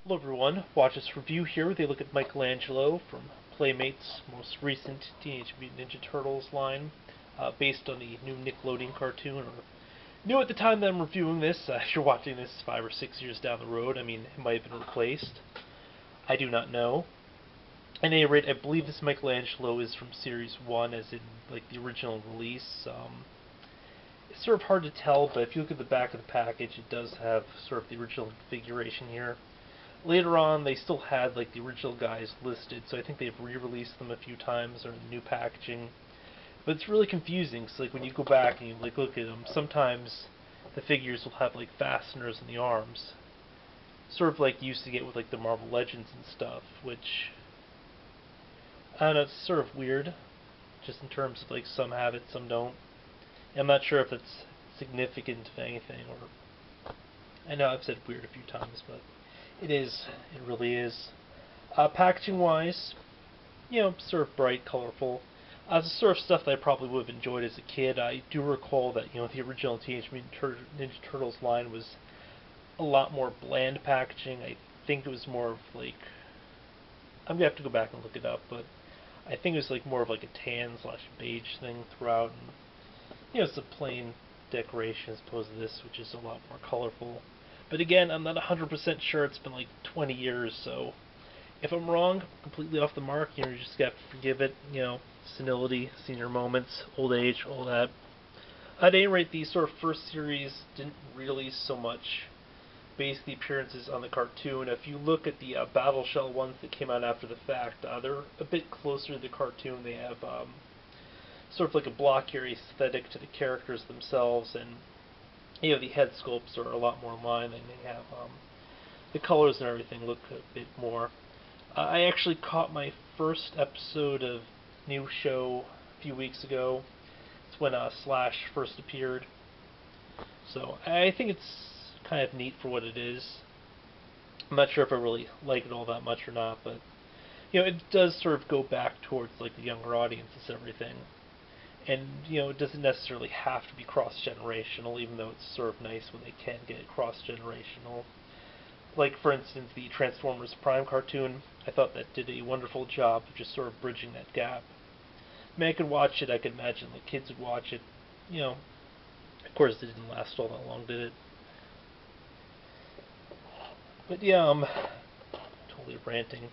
Hello everyone, watch this review here. They look at Michelangelo from Playmates' most recent Teenage Mutant Ninja Turtles line, based on the new Nickelodeon cartoon, or new at the time that I'm reviewing this. If you're watching this 5 or 6 years down the road, I mean, it might have been replaced. I do not know. At any rate, I believe this Michelangelo is from Series 1, as in, like, the original release. It's sort of hard to tell, but if you look at the back of the package, it does have sort of the original configuration here. Later on, they still had like the original guys listed, so I think they've re-released them a few times or in the new packaging. But it's really confusing. So like when you go back and you like look at them, sometimes the figures will have like fasteners in the arms, sort of like you used to get with like the Marvel Legends and stuff. Which I don't know, it's sort of weird, just in terms of like some have it, some don't. And I'm not sure if it's significant to anything, or I know I've said weird a few times, but it is. It really is. Packaging-wise, sort of bright, colorful. The sort of stuff that I probably would have enjoyed as a kid. I do recall that, the original Teenage Mutant Ninja Turtles line was a lot more bland packaging. I think it was more of like... I'm going to have to go back and look it up, but I think it was like more of like a tan/beige thing throughout. And, it's a plain decoration as opposed to this, which is a lot more colorful. But again, I'm not 100% sure. It's been like 20 years, so if I'm wrong, completely off the mark, you just have to forgive it. Senility, senior moments, old age, all that. At any rate, the sort of first series didn't really so much base the appearances on the cartoon. If you look at the Battle Shell ones that came out after the fact, they're a bit closer to the cartoon. They have sort of like a blockier aesthetic to the characters themselves, and the head sculpts are a lot more in line, and they have the colors and everything look a bit more. I actually caught my first episode of new show a few weeks ago. It's when Slash first appeared. So I think it's kind of neat for what it is. I'm not sure if I really like it all that much or not, but it does sort of go back towards like the younger audiences and everything. And, it doesn't necessarily have to be cross-generational, even though it's sort of nice when they can get cross-generational. Like, for instance, the Transformers Prime cartoon, I thought that did a wonderful job of just sort of bridging that gap. I mean, I could watch it, I could imagine the kids would watch it. Of course it didn't last all that long, did it? But yeah, I'm totally ranting.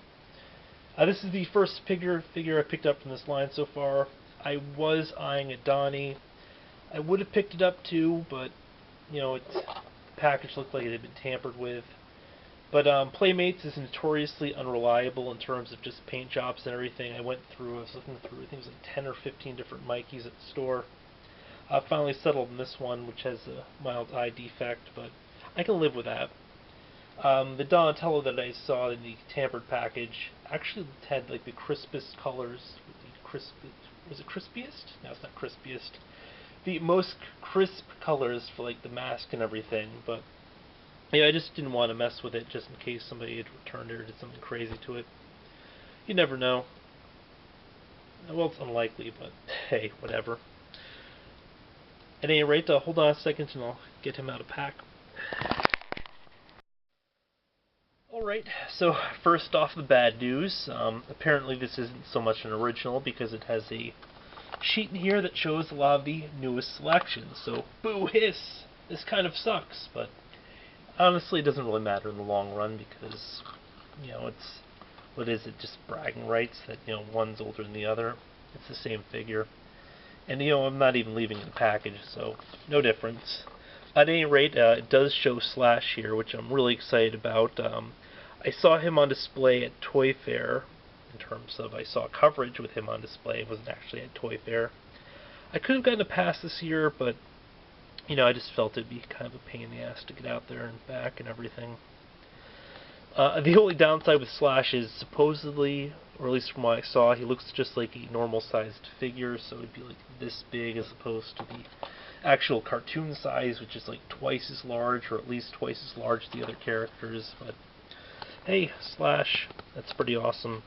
This is the first figure I picked up from this line so far. I was eyeing a Donnie. I would have picked it up too, but the package looked like it had been tampered with. But Playmates is notoriously unreliable in terms of just paint jobs and everything. I was looking through, I think it was like 10 or 15 different Mikeys at the store. I finally settled on this one, which has a mild eye defect, but I can live with that. The Donatello that I saw in the tampered package actually had like the crispest colors. Was it crispiest? No, it's not crispiest. The most crisp colors for like the mask and everything, but I just didn't want to mess with it just in case somebody had returned it or did something crazy to it. You never know. Well, it's unlikely, but hey, whatever. At any rate, hold on a second and I'll get him out of pack. Alright, so first off, the bad news. Apparently this isn't so much an original because it has a sheet in here that shows a lot of the newest selections. So, boo hiss! This kind of sucks, but honestly it doesn't really matter in the long run because, it's, what is it, just bragging rights that, one's older than the other. It's the same figure. And, I'm not even leaving the package, so no difference. At any rate, it does show Slash here, which I'm really excited about. I saw him on display at Toy Fair, in terms of I saw coverage with him on display. It wasn't actually at Toy Fair. I could have gotten a pass this year, but, I just felt it'd be kind of a pain in the ass to get out there and back and everything. The only downside with Slash is supposedly, or at least from what I saw, he looks just like a normal-sized figure, so it'd be like this big as opposed to the actual cartoon size, which is like twice as large, or at least twice as large as the other characters. But hey, Slash, that's pretty awesome.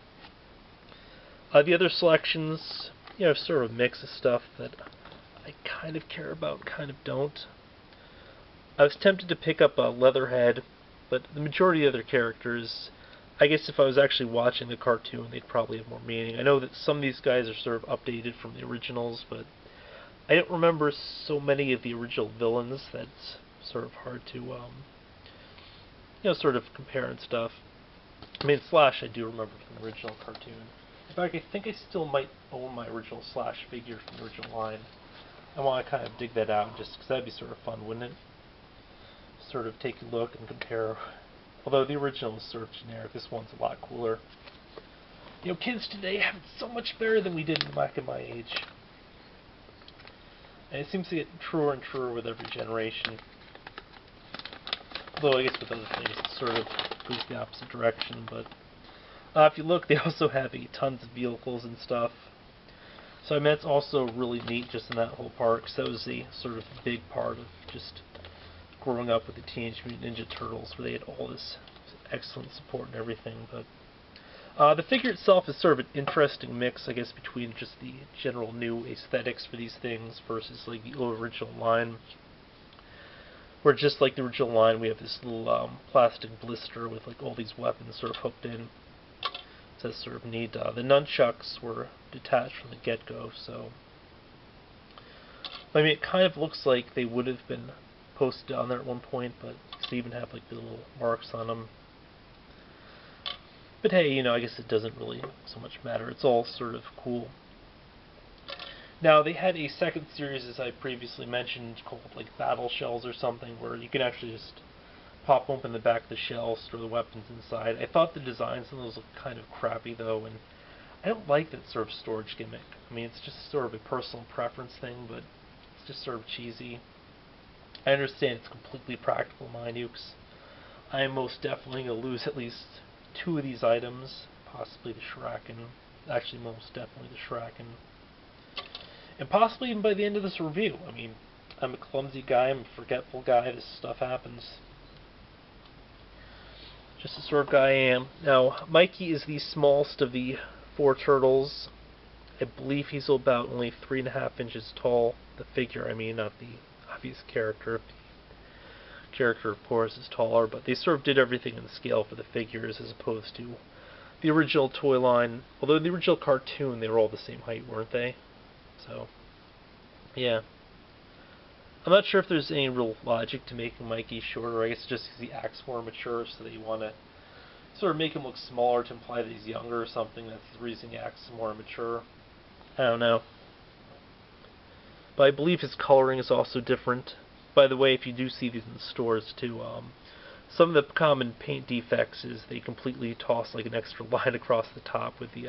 The other selections, sort of a mix of stuff that I kind of care about, kind of don't. I was tempted to pick up a Leatherhead, but the majority of their characters, I guess if I was actually watching the cartoon, they'd probably have more meaning. I know that some of these guys are sort of updated from the originals, but I don't remember so many of the original villains. That's sort of hard to, sort of compare and stuff. I mean, Slash I do remember from the original cartoon. In fact, I think I still might own my original Slash figure from the original line. I want to kind of dig that out, just because that'd be sort of fun, wouldn't it? Sort of take a look and compare. Although the original is sort of generic, this one's a lot cooler. You know, kids today have it so much better than we did back in my age. And it seems to get truer and truer with every generation. Although I guess with other things it sort of goes the opposite direction. But if you look, they also have tons of vehicles and stuff. So I mean, that's also really neat just in that whole part, because that was the sort of big part of just growing up with the Teenage Mutant Ninja Turtles, where they had all this excellent support and everything. But the figure itself is sort of an interesting mix, I guess, between just the general new aesthetics for these things versus like the original line. Where just like the original line, we have this little plastic blister with like all these weapons sort of hooked in. So that's sort of neat. The nunchucks were detached from the get-go, so I mean, it kind of looks like they would have been posted on there at one point, but they even have like the little marks on them. But hey, you know, I guess it doesn't really so much matter. It's all sort of cool. Now, they had a second series, as I previously mentioned, called like Battle Shells or something, where you can actually just pop open the back of the shell, store the weapons inside. I thought the designs on those looked kind of crappy, though, and I don't like that sort of storage gimmick. I mean, it's just sort of a personal preference thing, but it's just sort of cheesy. I understand it's completely practical, mind you, 'cause I am most definitely going to lose at least 2 of these items, possibly the Shuraken, actually most definitely the Shuraken, and possibly even by the end of this review. I mean, I'm a clumsy guy, I'm a forgetful guy, this stuff happens. Just the sort of guy I am. Now, Mikey is the smallest of the 4 turtles. I believe he's about only 3.5 inches tall. The figure, I mean, not the obvious character. The character, of course, is taller, but they sort of did everything in the scale for the figures as opposed to the original toy line. Although in the original cartoon, they were all the same height, weren't they? So, yeah. I'm not sure if there's any real logic to making Mikey shorter. I guess just because he acts more mature, so that you want to sort of make him look smaller to imply that he's younger or something. That's the reason he acts more mature. I don't know. But I believe his coloring is also different. By the way, if you do see these in the stores too, some of the common paint defects is they completely toss like an extra line across the top with the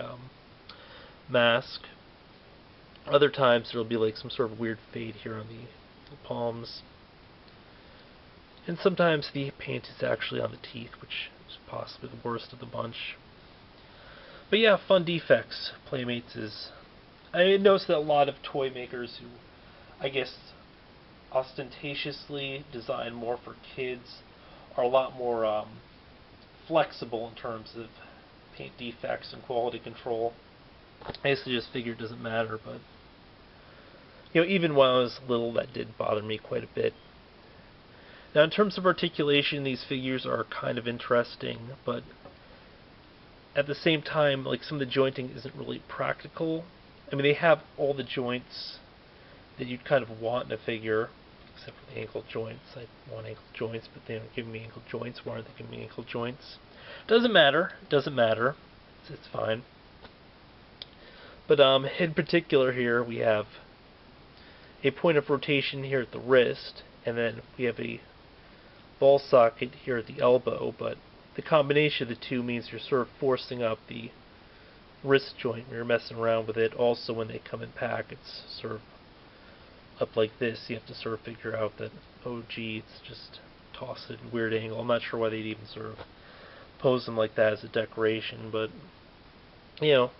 mask. Other times there'll be like some sort of weird fade here on the palms. And sometimes the paint is actually on the teeth, which is possibly the worst of the bunch. But yeah, fun defects. Playmates is... I noticed that a lot of toy makers who, I guess, ostentatiously design more for kids are a lot more flexible in terms of paint defects and quality control. I guess I just figured it doesn't matter, but you know, even when I was little, that did bother me quite a bit. Now, in terms of articulation, these figures are kind of interesting, but at the same time, like, some of the jointing isn't really practical. I mean, they have all the joints that you'd kind of want in a figure, except for the ankle joints. I want ankle joints, but they don't give me ankle joints. Why aren't they giving me ankle joints? Doesn't matter. Doesn't matter. It's fine. But in particular here, we have a point of rotation here at the wrist, and then we have a ball socket here at the elbow, but the combination of the two means you're sort of forcing up the wrist joint when you're messing around with it. Also, when they come in pack, it's sort of up like this. You have to sort of figure out that, oh gee, it's just toss it at a weird angle. I'm not sure why they'd even sort of pose them like that as a decoration, but, you know,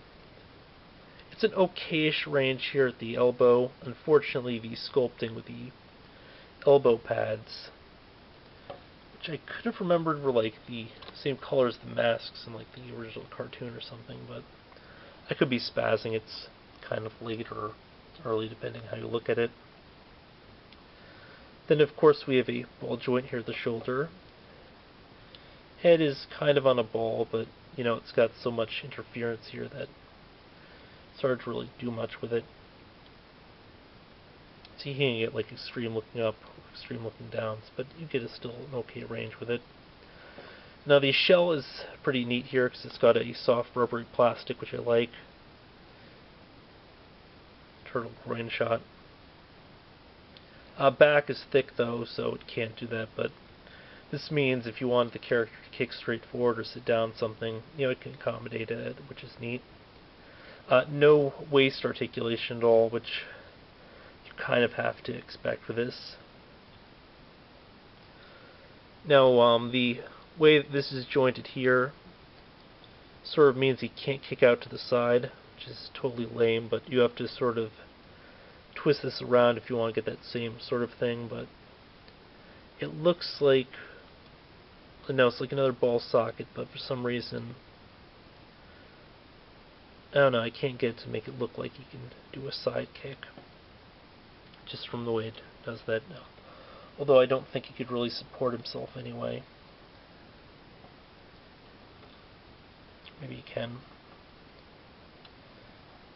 it's an okayish range here at the elbow. Unfortunately, the sculpting with the elbow pads, which I could have remembered were like the same color as the masks in like the original cartoon or something, but I could be spazzing. It's kind of late or early, depending how you look at it. Then, of course, we have a ball joint here at the shoulder. Head is kind of on a ball, but you know, it's got so much interference here that it's hard to really do much with it. So you can get like extreme looking up, extreme looking downs, but you get still an okay range with it. Now the shell is pretty neat here because it's got a soft rubbery plastic, which I like. Turtle groin shot. Back is thick though, so it can't do that, but this means if you want the character to kick straight forward or sit down something, you know, it can accommodate it, which is neat. No waist articulation at all, which you kind of have to expect for this. Now, the way that this is jointed here sort of means he can't kick out to the side, which is totally lame, but you have to sort of twist this around if you want to get that same sort of thing, but it looks like, no, it's like another ball socket, but for some reason, I don't know, I can't get it to make it look like he can do a side kick, just from the way it does that now. Although I don't think he could really support himself anyway. Maybe he can.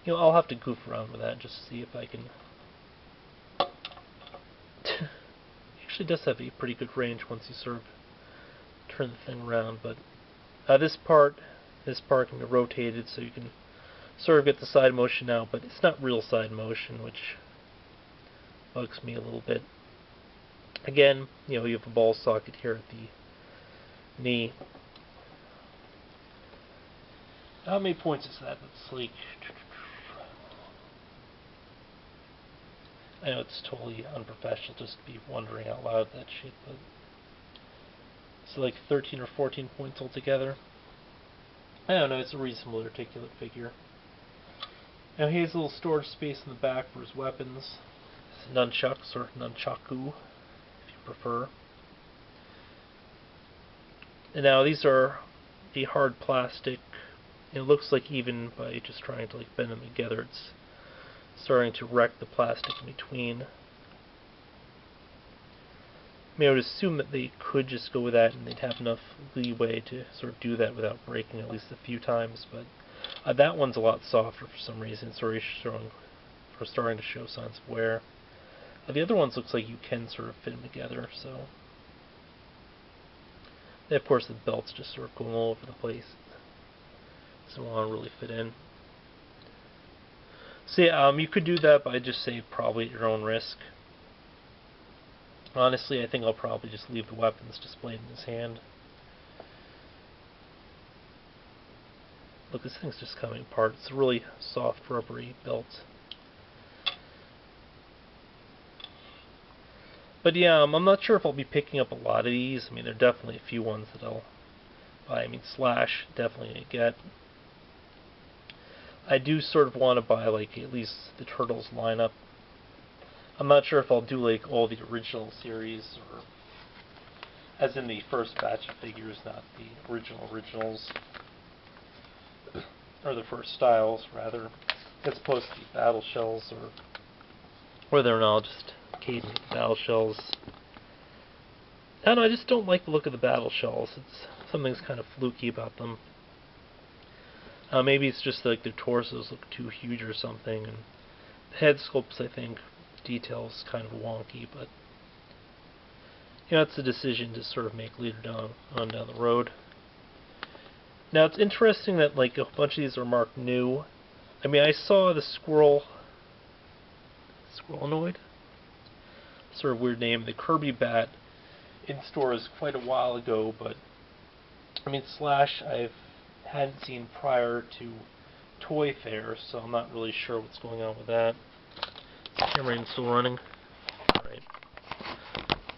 You know, I'll have to goof around with that just to see if I can. He actually does have a pretty good range once you sort of turn the thing around, but this part can be rotated so you can sort of get the side motion out, but it's not real side motion, which bugs me a little bit. Again, you know, you have a ball socket here at the knee. How many points is that? It's like, I know it's totally unprofessional just to be wondering out loud that shit, but it's like 13 or 14 points altogether. I don't know, it's a reasonable articulate figure. Now he has a little storage space in the back for his weapons, his nunchucks, or nunchaku, if you prefer. And now these are the hard plastic. It looks like even by just trying to like bend them together, it's starting to wreck the plastic in between. I mean, I would assume that they could just go with that and they'd have enough leeway to sort of do that without breaking at least a few times, but that one's a lot softer for some reason. It's already starting to show signs of wear. The other ones looks like you can sort of fit them together, so. And of course the belt's just sort of going all over the place. Doesn't want to really fit in. So yeah, you could do that, but I'd just say probably at your own risk. Honestly, I think I'll probably just leave the weapons displayed in his hand. Look, this thing's just coming apart. It's a really soft, rubbery belt. But yeah, I'm not sure if I'll be picking up a lot of these. I mean, there are definitely a few ones that I'll buy. I mean, Slash, definitely gonna get. I do sort of want to buy, like, at least the Turtles lineup. I'm not sure if I'll do, like, all the original series, or as in the first batch of figures, not the originals. Or the first styles, rather, as opposed to the battle shells, or whether or not I'll just occasionally the battle shells. I don't know, I just don't like the look of the battle shells. It's something's kind of fluky about them. Maybe it's just like their torsos look too huge or something, and the head sculpts, I think, details kind of wonky, but you know, it's a decision to sort of make later on down the road. Now it's interesting that like a bunch of these are marked new. I mean, I saw the Squirrelnoid, sort of weird name, the Kirby Bat in stores quite a while ago, but I mean, Slash I hadn't seen prior to Toy Fair, so I'm not really sure what's going on with that. Is the camera even still running? Alright.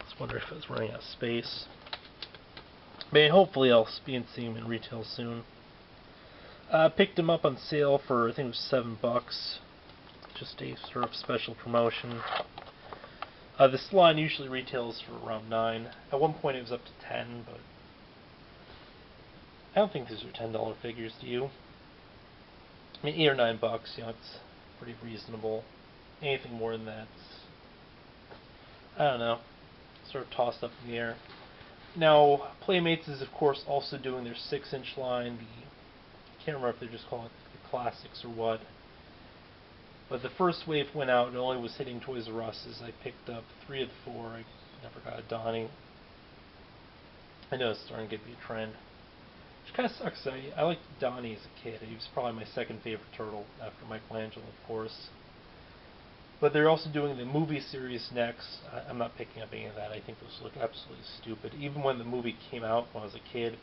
Just wonder if it's running out of space. I mean, hopefully I'll be seeing them in retail soon. Picked them up on sale for, I think it was $7. Just a sort of special promotion. This line usually retails for around $9. At one point it was up to $10, but I don't think these are $10 figures, do you? I mean, $8 or $9, you know, it's pretty reasonable. Anything more than that, I don't know, sort of tossed up in the air. Now, Playmates is, of course, also doing their 6-inch line. I can't remember if they're just calling it the Classics or what. But the first wave went out, and only was hitting Toys R Us. I picked up 3 of the 4. I never got a Donnie. I know it's starting to get to be a trend. Which kind of sucks. I liked Donnie as a kid. He was probably my second favorite turtle after Michelangelo, of course. But they're also doing the movie series next. I'm not picking up any of that. I think those look absolutely stupid. Even when the movie came out when I was a kid,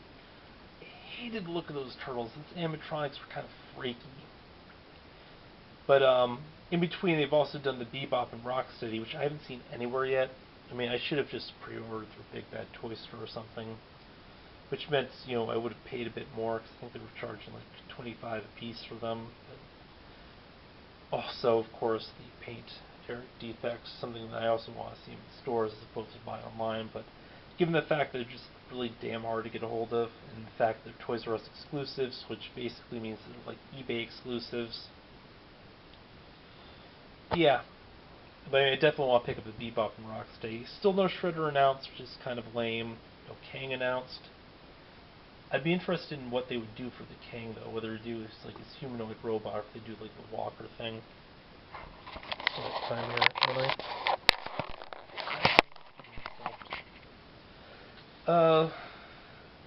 I hated the look of those turtles. Those animatronics were kind of freaky. But in between, they've also done the Bebop and Rocksteady, which I haven't seen anywhere yet. I mean, I should have just pre-ordered through Big Bad Toy Store or something, which meant, you know, I would have paid a bit more because I think they were charging like $25 a piece for them. But also, of course, the paint defects, something that I also want to see in stores as opposed to buy online. But given the fact that they're just really damn hard to get a hold of, and the fact that they're Toys R Us exclusives, which basically means they're like eBay exclusives. Yeah, but I definitely want to pick up the Bebop and Rocksteady. Still no Shredder announced, which is kind of lame. No Kang announced. I'd be interested in what they would do for the Kang, though. Whether they do like this humanoid robot, or if they do like the Walker thing. Time here, really.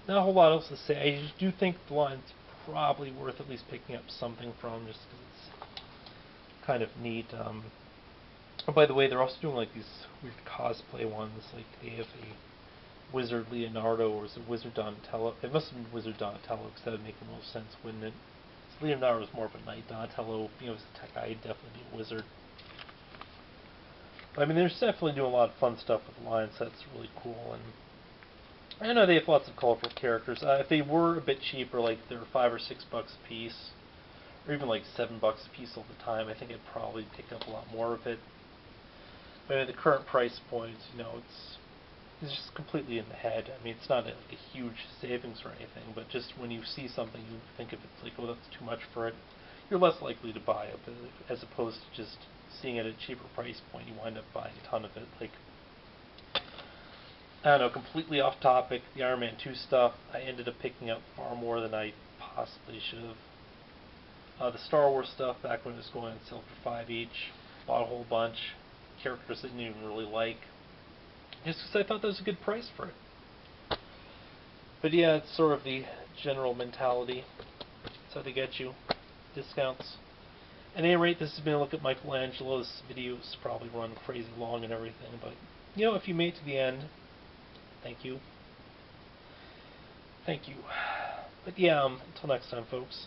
Not a whole lot else to say. I just do think the line's probably worth at least picking up something from, just because it's kind of neat. Oh, by the way, they're also doing like these weird cosplay ones. Like they have a Wizard Leonardo, or is it Wizard Donatello? It must have been Wizard Donatello, because that would make the most sense, wouldn't it? Leonardo is more of a knight. Donatello, you know, is a tech guy. He'd definitely be a wizard. But I mean, they're definitely doing a lot of fun stuff with the line, so that's really cool. And I know they have lots of colorful characters. If they were a bit cheaper, like they're $5 or $6 a piece, or even like $7 a piece all the time, I think I'd probably pick up a lot more of it. But at the current price point, you know, it's just completely in the head. I mean, it's not like a huge savings or anything, but just when you see something, you think if it's like, oh, that's too much for it, you're less likely to buy it, as opposed to just seeing it at a cheaper price point, you wind up buying a ton of it. Like, I don't know, completely off topic, the Iron Man 2 stuff, I ended up picking up far more than I possibly should have. The Star Wars stuff, back when it was going on sale for $5 each, bought a whole bunch. Characters I didn't even really like, just because I thought that was a good price for it. But yeah, it's sort of the general mentality. That's how they get you. Discounts. At any rate, this has been a look at Michelangelo. This video's probably run crazy long and everything, but, you know, if you made it to the end, thank you. Thank you. But yeah, until next time, folks.